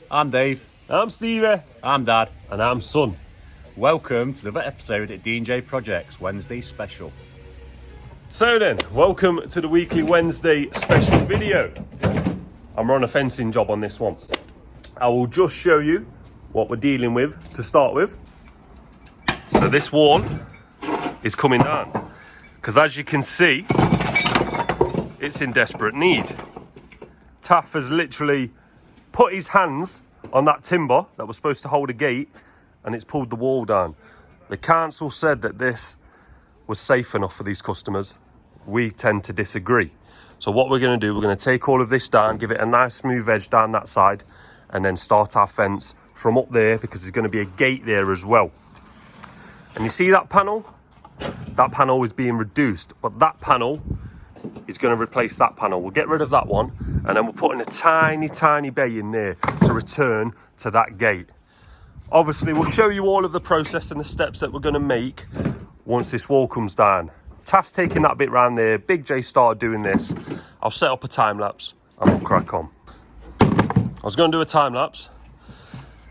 I'm Dave. I'm Stevie. I'm Dad. And I'm Son. Welcome to another episode at D&J Projects Wednesday Special. So then, welcome to the weekly Wednesday special video. I'm on a fencing job on this one. I will just show you what we're dealing with to start with. So this wall is coming down because, as you can see, it's in desperate need. Taff has literally put his hands on that timber that was supposed to hold a gate and it's pulled the wall down. The council said that this was safe enough for these customers. We tend to disagree. So what we're going to do, we're going to take all of this down, give it a nice smooth edge down that side, and then start our fence from up there because there's going to be a gate there as well. And you see that panel? That panel is being reduced, but that panel is going to replace that panel. We'll get rid of that one, and then we're putting a tiny bay in there to return to that gate. Obviously, we'll show you all of the process and the steps that we're going to make once this wall comes down. Taff's taking that bit round there. Big J started doing this. I'll set up a time lapse and we'll crack on. I was going to do a time lapse,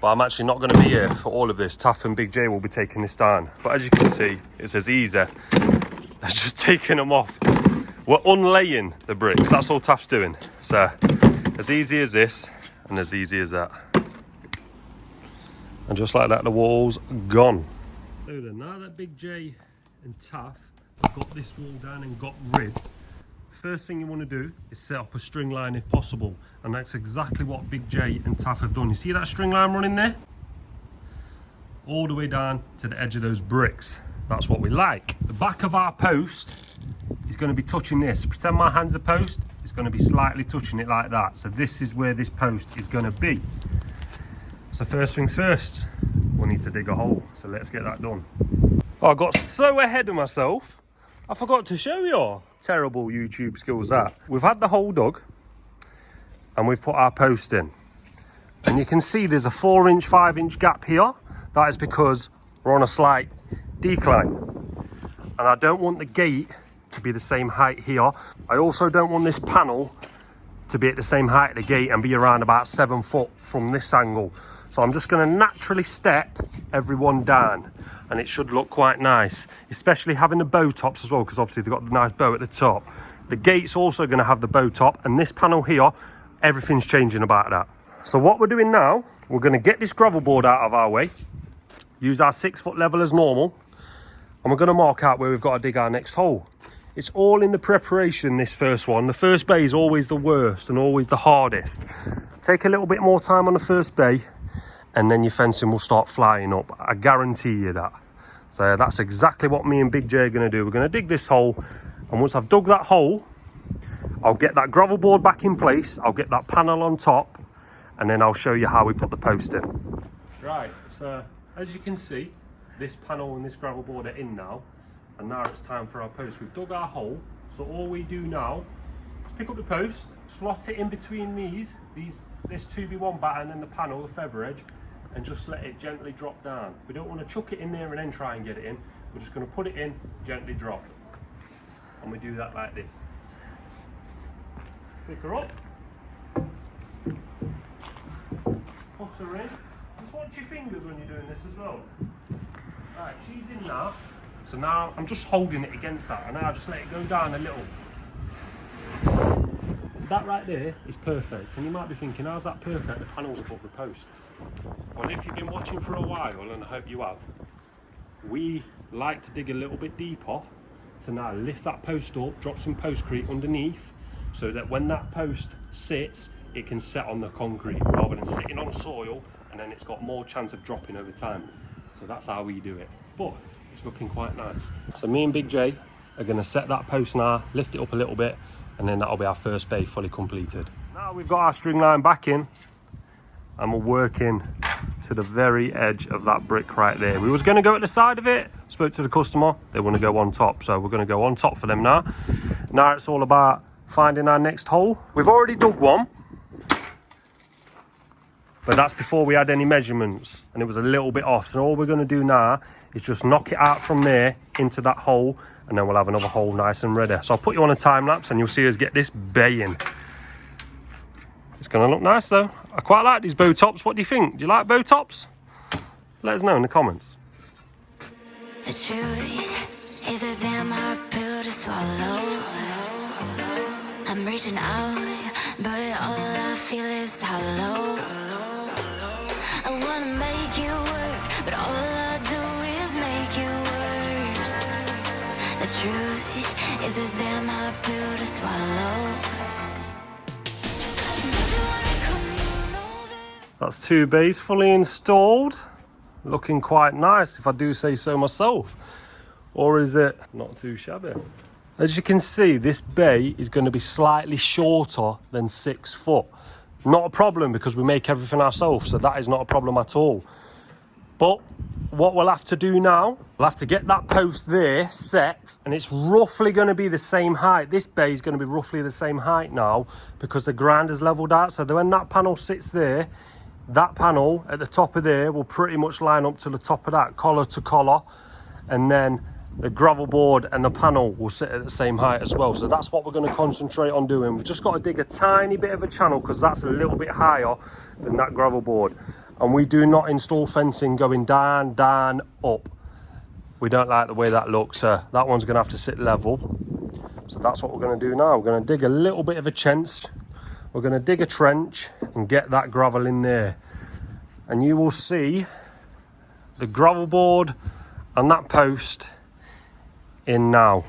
but I'm actually not going to be here for all of this. Taff and Big J will be taking this down. But as you can see, it's as easy as just taking them off. We're unlaying the bricks. That's all Taff's doing. So as easy as this and as easy as that. And just like that, the wall's gone. So then, now that Big J and Taff have got this wall down and got rid, first thing you want to do is set up a string line if possible. And that's exactly what Big J and Taff have done. You see that string line running there? All the way down to the edge of those bricks. That's what we like. The back of our post is going to be touching this. Pretend my hand's a post, it's going to be slightly touching it like that. So this is where this post is going to be. So first things first, we'll need to dig a hole. So let's get that done. Oh, I got so ahead of myself, I forgot to show you. Terrible YouTube skills that. We've had the hole dug and we've put our post in. And you can see there's a 4-inch, 5-inch gap here. That is because we're on a slight decline. And I don't want the gate to be the same height here. I also don't want this panel to be at the same height of the gate and be around about 7 foot from this angle. So I'm just going to naturally step everyone down and it should look quite nice, especially having the bow tops as well, because obviously they've got the nice bow at the top. The gate's also going to have the bow top, and this panel here, everything's changing about that. So what we're doing now, we're going to get this gravel board out of our way, use our 6-foot level as normal, and we're going to mark out where we've got to dig our next hole. It's all in the preparation, this first one. The first bay is always the worst and always the hardest. Take a little bit more time on the first bay and then your fencing will start flying up. I guarantee you that. So that's exactly what me and Big J are going to do. We're going to dig this hole, and once I've dug that hole, I'll get that gravel board back in place, I'll get that panel on top, and then I'll show you how we put the post in. Right, so as you can see, this panel and this gravel board are in now. And now it's time for our post. We've dug our hole, so all we do now is pick up the post, slot it in between this 2B1 batten and the panel, the feather edge, and just let it gently drop down. We don't want to chuck it in there and then try and get it in. We're just going to put it in, gently drop. And we do that like this. Pick her up. Put her in. Just watch your fingers when you're doing this as well. Right, she's in now. So now I'm just holding it against that, and now I just let it go down a little. That right there is perfect, and you might be thinking, how's that perfect? The panel's above the post. Well, if you've been watching for a while, and I hope you have, we like to dig a little bit deeper to now lift that post up, drop some postcrete underneath, so that when that post sits, it can set on the concrete rather than sitting on soil, and then it's got more chance of dropping over time. So that's how we do it. But it's looking quite nice. So me and Big J are going to set that post now, lift it up a little bit, and then that'll be our first bay fully completed. Now we've got our string line back in, and we're working to the very edge of that brick right there. We was going to go at the side of it, spoke to the customer, they want to go on top, so we're going to go on top for them now. Now it's all about finding our next hole. We've already dug one, but that's before we had any measurements, and it was a little bit off. So all we're going to do now is just knock it out from there into that hole, and then we'll have another hole nice and ready. So I'll put you on a time lapse and you'll see us get this baying. It's going to look nice though. I quite like these bow tops. What do you think? Do you like bow tops? Let us know in the comments. The truth is a damn hard pill to swallow. I'm reaching out, but all I feel is hollow. I wanna make you work, but all I do is make you worse. The truth is a damn hard pill to swallow. Don't you wanna come on over? That's 2 bays fully installed. Looking quite nice, if I do say so myself. Or is it not too shabby? As you can see, this bay is going to be slightly shorter than 6 foot. Not a problem because we make everything ourselves, so that is not a problem at all. But what we'll have to do now, we'll have to get that post there set, and it's roughly going to be the same height. This bay is going to be roughly the same height now because the ground is leveled out. So when that panel sits there, that panel at the top of there will pretty much line up to the top of that, collar to collar, and then the gravel board and the panel will sit at the same height as well. So that's what we're going to concentrate on doing. We've just got to dig a tiny bit of a channel because that's a little bit higher than that gravel board. And we do not install fencing going down, down, up. We don't like the way that looks. That one's going to have to sit level. So that's what we're going to do now. We're going to dig a little bit of a trench. We're going to dig a trench and get that gravel in there. And you will see the gravel board and that post in now.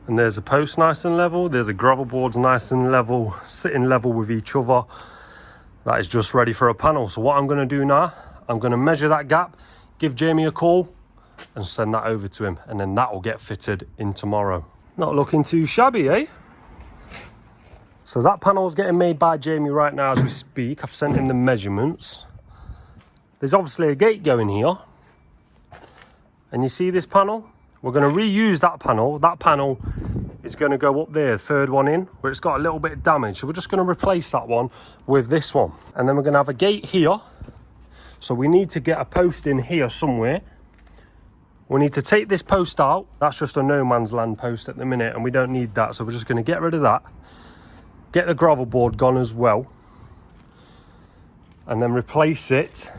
And there's a post nice and level. There's a gravel board's nice and level, sitting level with each other. That is just ready for a panel. So what I'm going to do now, I'm going to measure that gap, give Jamie a call and send that over to him. And then that will get fitted in tomorrow. Not looking too shabby, eh? So that panel is getting made by Jamie right now as we speak. I've sent him the measurements. There's obviously a gate going here. And you see this panel? We're going to reuse that panel. That panel is going to go up there, third one in, where it's got a little bit of damage. So we're just going to replace that one with this one. And then we're going to have a gate here. So we need to get a post in here somewhere. We need to take this post out. That's just a no man's land post at the minute, and we don't need that. So we're just going to get rid of that. Get the gravel board gone as well. And then replace it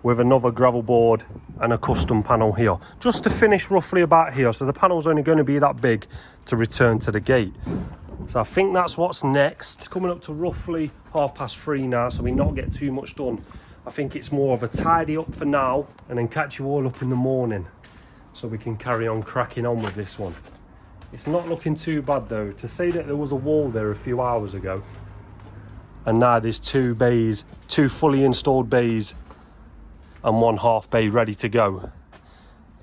with another gravel board and a custom panel here, just to finish roughly about here. So the panel's only going to be that big to return to the gate. So I think that's what's next. Coming up to roughly 3:30 now, so we not get too much done. I think it's more of a tidy up for now and then catch you all up in the morning so we can carry on cracking on with this one. It's not looking too bad though. To say that there was a wall there a few hours ago and now there's 2 bays, 2 fully installed bays and 1 half bay ready to go.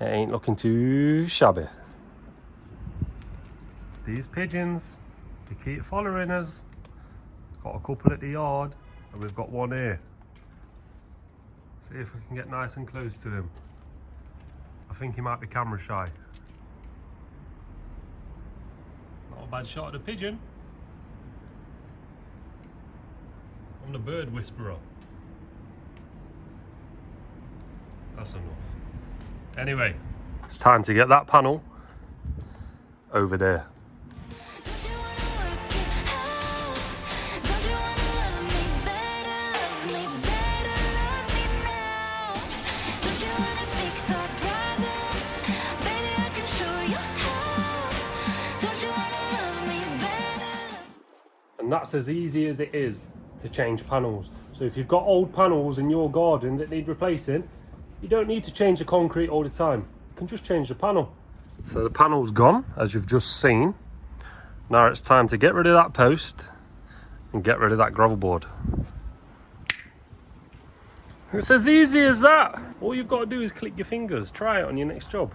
It ain't looking too shabby. These pigeons, they keep following us. Got a couple at the yard and we've got one here. See if we can get nice and close to him. I think he might be camera shy. Not a bad shot at a pigeon. I'm the bird whisperer. That's enough. Anyway, it's time to get that panel over there. Don't you wanna work it out? Don't you wanna love me better, love me now? Don't you wanna fix our problems? Baby, I can show you how. Don't you wanna love me better? And that's as easy as it is to change panels. So if you've got old panels in your garden that need replacing, you don't need to change the concrete all the time. You can just change the panel. So the panel's gone, as you've just seen. Now it's time to get rid of that post and get rid of that gravel board. It's as easy as that. All you've got to do is click your fingers. Try it on your next job.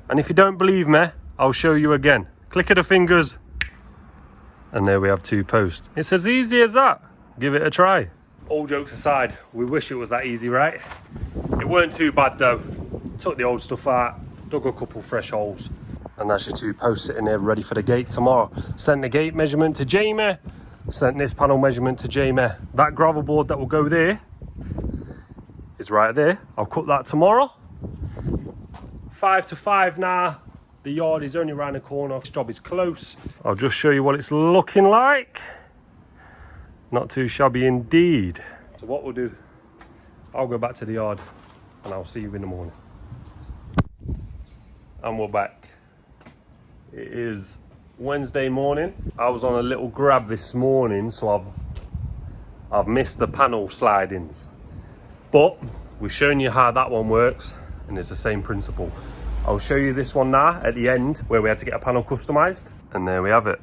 And if you don't believe me, I'll show you again. Click of the fingers. And there we have 2 posts. It's as easy as that. Give it a try. All jokes aside, we wish it was that easy, right? It weren't too bad though. Took the old stuff out, dug a couple fresh holes. And that's your 2 posts sitting there ready for the gate tomorrow. Sent the gate measurement to Jamie. Sent this panel measurement to Jamie. That gravel board that will go there is right there. I'll cut that tomorrow. 5 to 5 now. The yard is only around the corner. This job is close. I'll just show you what it's looking like. Not too shabby indeed. So what we'll do, I'll go back to the yard and I'll see you in the morning. And we're back. It is Wednesday morning. I was on a little grab this morning, so I've missed the panel slidings. But we've shown you how that one works, and it's the same principle. I'll show you this one now at the end where we had to get a panel customized. And there we have it.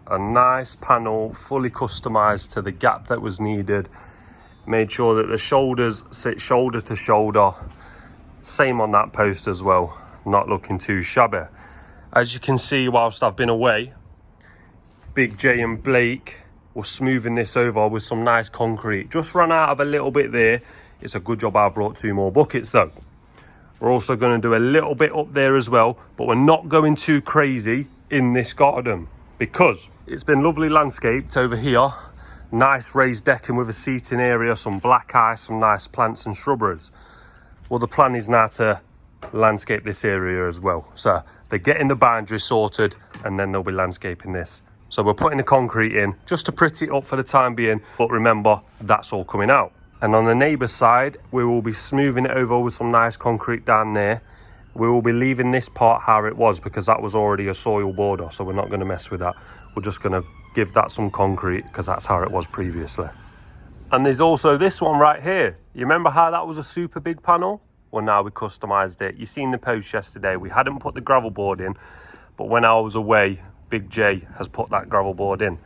A nice panel, fully customized to the gap that was needed. Made sure that the shoulders sit shoulder to shoulder. Same on that post as well. Not looking too shabby. As you can see, whilst I've been away, Big J and Blake were smoothing this over with some nice concrete. Just ran out of a little bit there. It's a good job I brought 2 more buckets though. We're also going to do a little bit up there as well, but we're not going too crazy in this garden because it's been lovely landscaped over here. Nice raised decking with a seating area, some black ice, some nice plants and shrubberies. Well, the plan is now to landscape this area as well. So they're getting the boundary sorted and then they'll be landscaping this. So we're putting the concrete in just to pretty it up for the time being, but remember, that's all coming out. And on the neighbour's side, we will be smoothing it over with some nice concrete down there. We will be leaving this part how it was because that was already a soil border, so we're not going to mess with that. We're just going to give that some concrete because that's how it was previously. And there's also this one right here. You remember how that was a super big panel? Well, now we customised it. You seen the post yesterday. We hadn't put the gravel board in, but when I was away, Big J has put that gravel board in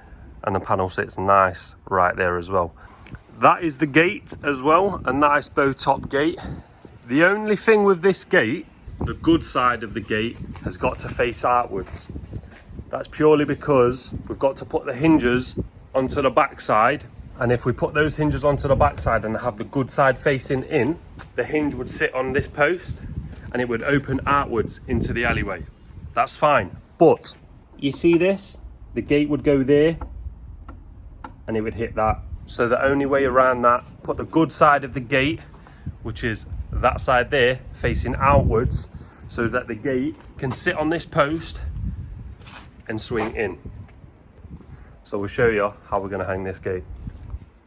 and the panel sits nice right there as well. That is the gate as well, a nice bow top gate. The only thing with this gate, the good side of the gate has got to face outwards. That's purely because we've got to put the hinges onto the back side, and if we put those hinges onto the back side and have the good side facing in, the hinge would sit on this post and it would open outwards into the alleyway. That's fine, but you see this? The gate would go there and it would hit that. So the only way around that, put the good side of the gate, which is that side there, facing outwards, so that the gate can sit on this post and swing in. So we'll show you how we're going to hang this gate.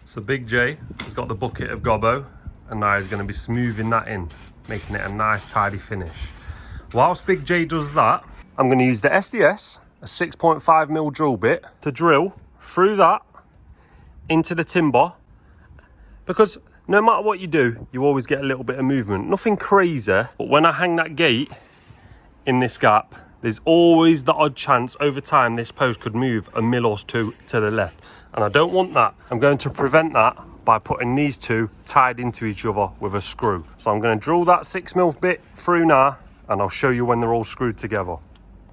So Big J has got the bucket of gobbo, and now he's going to be smoothing that in, making it a nice tidy finish. Whilst Big J does that, I'm going to use the SDS, a 6.5mm drill bit, to drill through that into the timber, because no matter what you do, you always get a little bit of movement. Nothing crazy, but when I hang that gate in this gap, there's always the odd chance over time this post could move a mil or 2 to the left, and I don't want that. I'm going to prevent that by putting these two tied into each other with a screw. So I'm going to drill that 6mm bit through now, and I'll show you when they're all screwed together.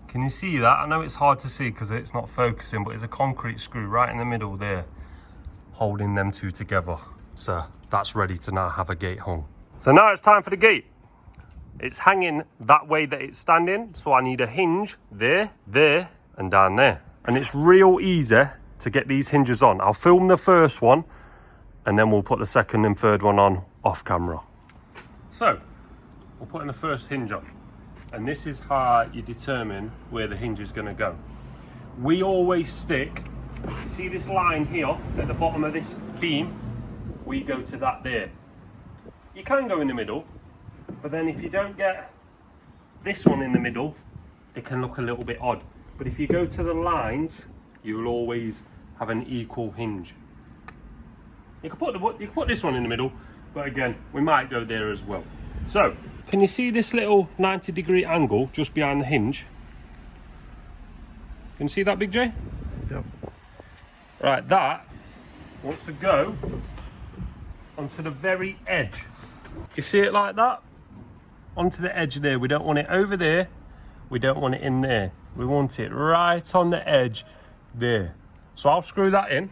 Can you see that? I know it's hard to see because it's not focusing, but there's a concrete screw right in the middle there, holding them two together. So that's ready to now have a gate hung. So now it's time for the gate. It's hanging that way that it's standing, so I need a hinge there, there, and down there. And it's real easy to get these hinges on. I'll film the first one, and then we'll put the second and third one on off camera. So, we're putting the first hinge on. And this is how you determine where the hinge is gonna go. We always stick, you see this line here at the bottom of this beam? We go to that there. You can go in the middle, but then if you don't get this one in the middle, it can look a little bit odd. But if you go to the lines, you'll always have an equal hinge. You can put this one in the middle, but again, we might go there as well. So, can you see this little 90-degree angle just behind the hinge? Can you see that, Big J? Yep. Right, that wants to go onto the very edge. You see it like that? Onto the edge there. We don't want it over there. We don't want it in there. We want it right on the edge there. So I'll screw that in.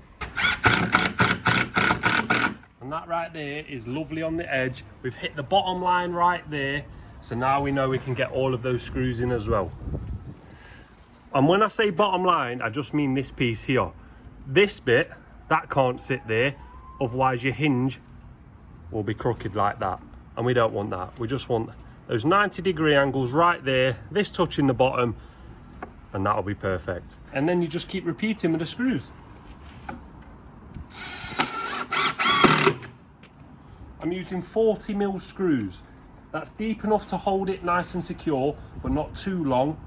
And that right there is lovely on the edge. We've hit the bottom line right there. So now we know we can get all of those screws in as well. And when I say bottom line, I just mean this piece here. This bit, that can't sit there. Otherwise your hinge will be crooked like that. And we don't want that. We just want those 90-degree angles right there, this touching the bottom, and that'll be perfect. And then you just keep repeating with the screws. I'm using 40mm screws. That's deep enough to hold it nice and secure, but not too long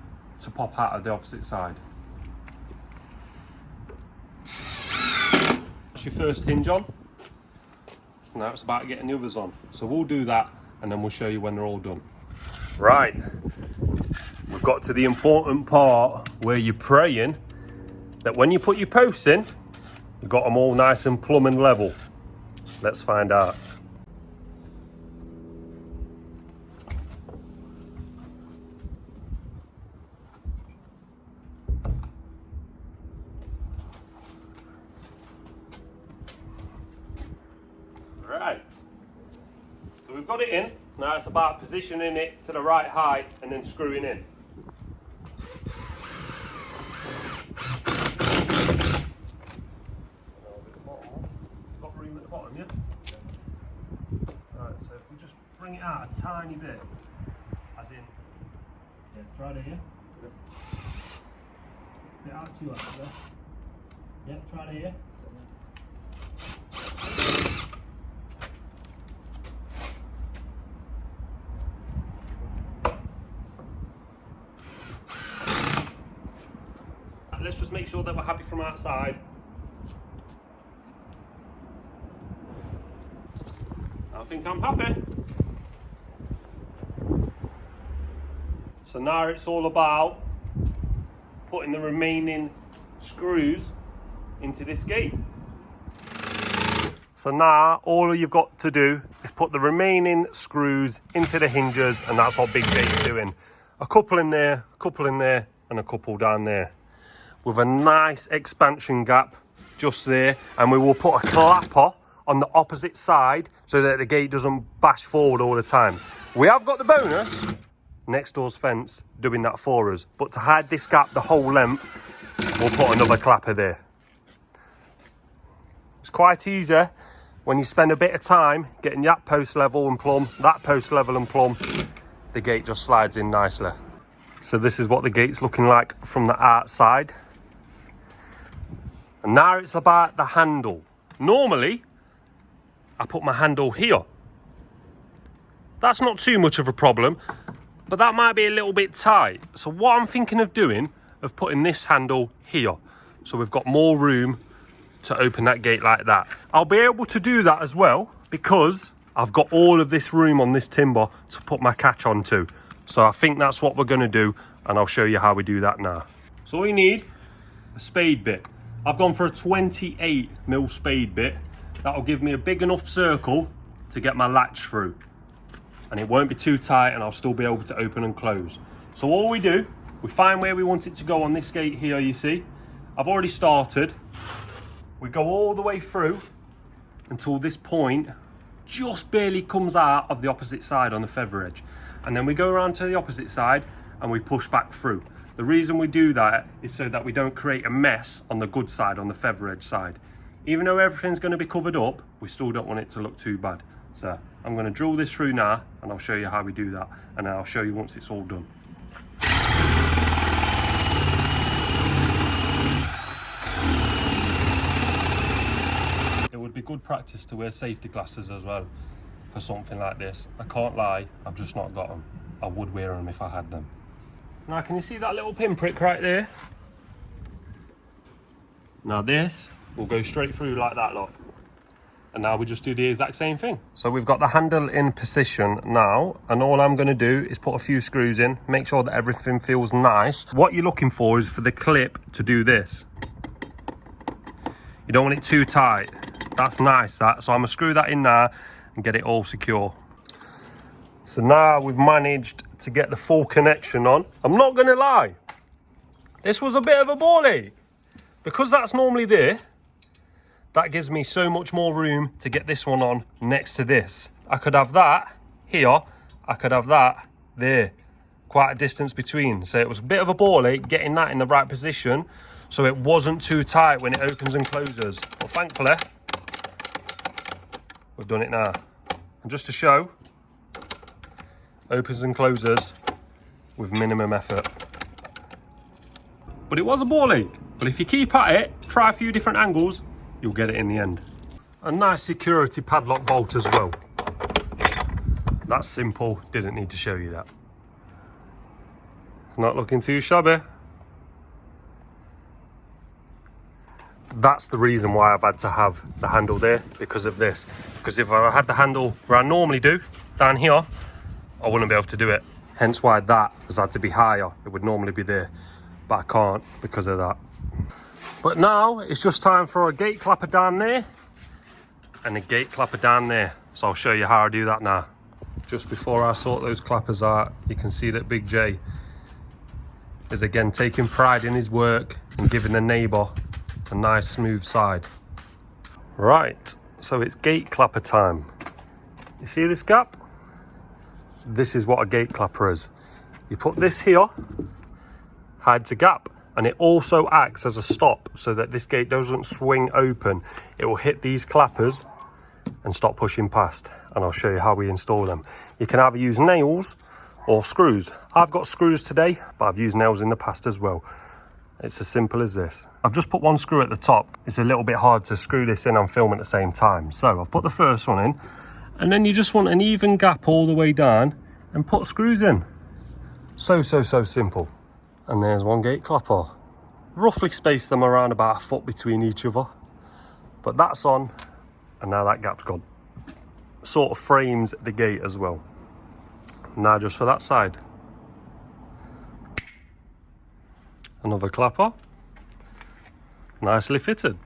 to pop out of the opposite side. That's your first hinge on. Now it's about getting the others on. So we'll do that and then we'll show you when they're all done. Right, we've got to the important part where you're praying that when you put your posts in, you've got them all nice and plumb and level. Let's find out. Right, so we've got it in. Now it's about positioning it to the right height and then screwing in. Got room at the bottom, yeah? Right, so if we just bring it out a tiny bit, as in, yeah, try it here. Bit out too much there. Yeah, try it here. Let's just make sure that we're happy from outside. I think I'm happy. So now it's all about putting the remaining screws into this gate. So now all you've got to do is put the remaining screws into the hinges, and that's what Big J's doing. A couple in there, and a couple down there, with a nice expansion gap just there, and we will put a clapper on the opposite side so that the gate doesn't bash forward all the time. We have got the bonus, next door's fence, doing that for us, but to hide this gap the whole length, we'll put another clapper there. It's quite easy when you spend a bit of time getting that post level and plumb, that post level and plumb, the gate just slides in nicely. So this is what the gate's looking like from the outside. And now it's about the handle. Normally, I put my handle here. That's not too much of a problem, but that might be a little bit tight. So what I'm thinking of doing, of putting this handle here. So we've got more room to open that gate like that. I'll be able to do that as well because I've got all of this room on this timber to put my catch onto. So I think that's what we're gonna do, and I'll show you how we do that now. So all you need, a spade bit. I've gone for a 28mm spade bit. That'll give me a big enough circle to get my latch through. And it won't be too tight, and I'll still be able to open and close. So all we do, we find where we want it to go on this gate here, you see. I've already started. We go all the way through until this point just barely comes out of the opposite side on the feather edge. And then we go around to the opposite side and we push back through. The reason we do that is so that we don't create a mess on the good side, on the feather edge side. Even though everything's going to be covered up, we still don't want it to look too bad. So I'm going to drill this through now, and I'll show you how we do that, and I'll show you once it's all done. It would be good practice to wear safety glasses as well for something like this. I can't lie, I've just not got them. I would wear them if I had them. Now, can you see that little pinprick right there? Now this will go straight through like that, look. And now we just do the exact same thing. So we've got the handle in position now, and all I'm gonna do is put a few screws in, make sure that everything feels nice. What you're looking for is for the clip to do this. You don't want it too tight. That's nice, that. So I'm gonna screw that in now and get it all secure. So now we've managed to get the full connection on. I'm not gonna lie, this was a bit of a ball ache. Because that's normally there, that gives me so much more room to get this one on next to this. I could have that here, I could have that there. Quite a distance between. So it was a bit of a ball ache getting that in the right position so it wasn't too tight when it opens and closes. But thankfully, we've done it now. And just to show, opens and closes with minimum effort. But it was a ball ache. But if you keep at it, try a few different angles, you'll get it in the end. A nice security padlock bolt as well. That's simple, didn't need to show you that. It's not looking too shabby. That's the reason why I've had to have the handle there, because of this. Because if I had the handle where I normally do, down here, I wouldn't be able to do it. Hence why that has had to be higher. It would normally be there, but I can't because of that. But now it's just time for a gate clapper down there and a gate clapper down there. So I'll show you how I do that now. Just before I sort those clappers out, you can see that Big J is again taking pride in his work and giving the neighbour a nice smooth side. Right, so it's gate clapper time. You see this gap? This is what a gate clapper is. You put this here, hides a gap, and it also acts as a stop so that this gate doesn't swing open. It will hit these clappers and stop pushing past, and I'll show you how we install them. You can either use nails or screws. I've got screws today, but I've used nails in the past as well. It's as simple as this. I've just put one screw at the top. It's a little bit hard to screw this in and film at the same time. So I've put the first one in, and then you just want an even gap all the way down and put screws in. So simple. And there's one gate clapper. Roughly space them around about a foot between each other. But that's on, and now that gap's gone. Sort of frames the gate as well. Now just for that side. Another clapper. Nicely fitted.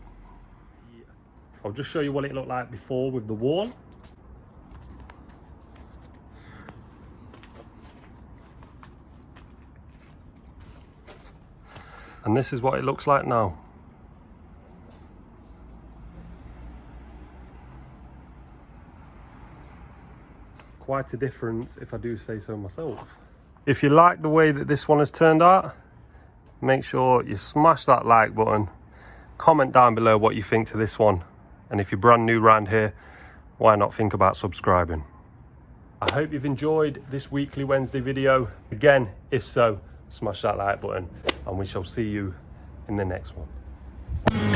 I'll just show you what it looked like before with the wall. And this is what it looks like now. Quite a difference, if I do say so myself. If you like the way that this one has turned out, make sure you smash that like button. Comment down below what you think to this one. And if you're brand new around here, why not think about subscribing? I hope you've enjoyed this weekly Wednesday video. Again, if so, smash that like button, and we shall see you in the next one.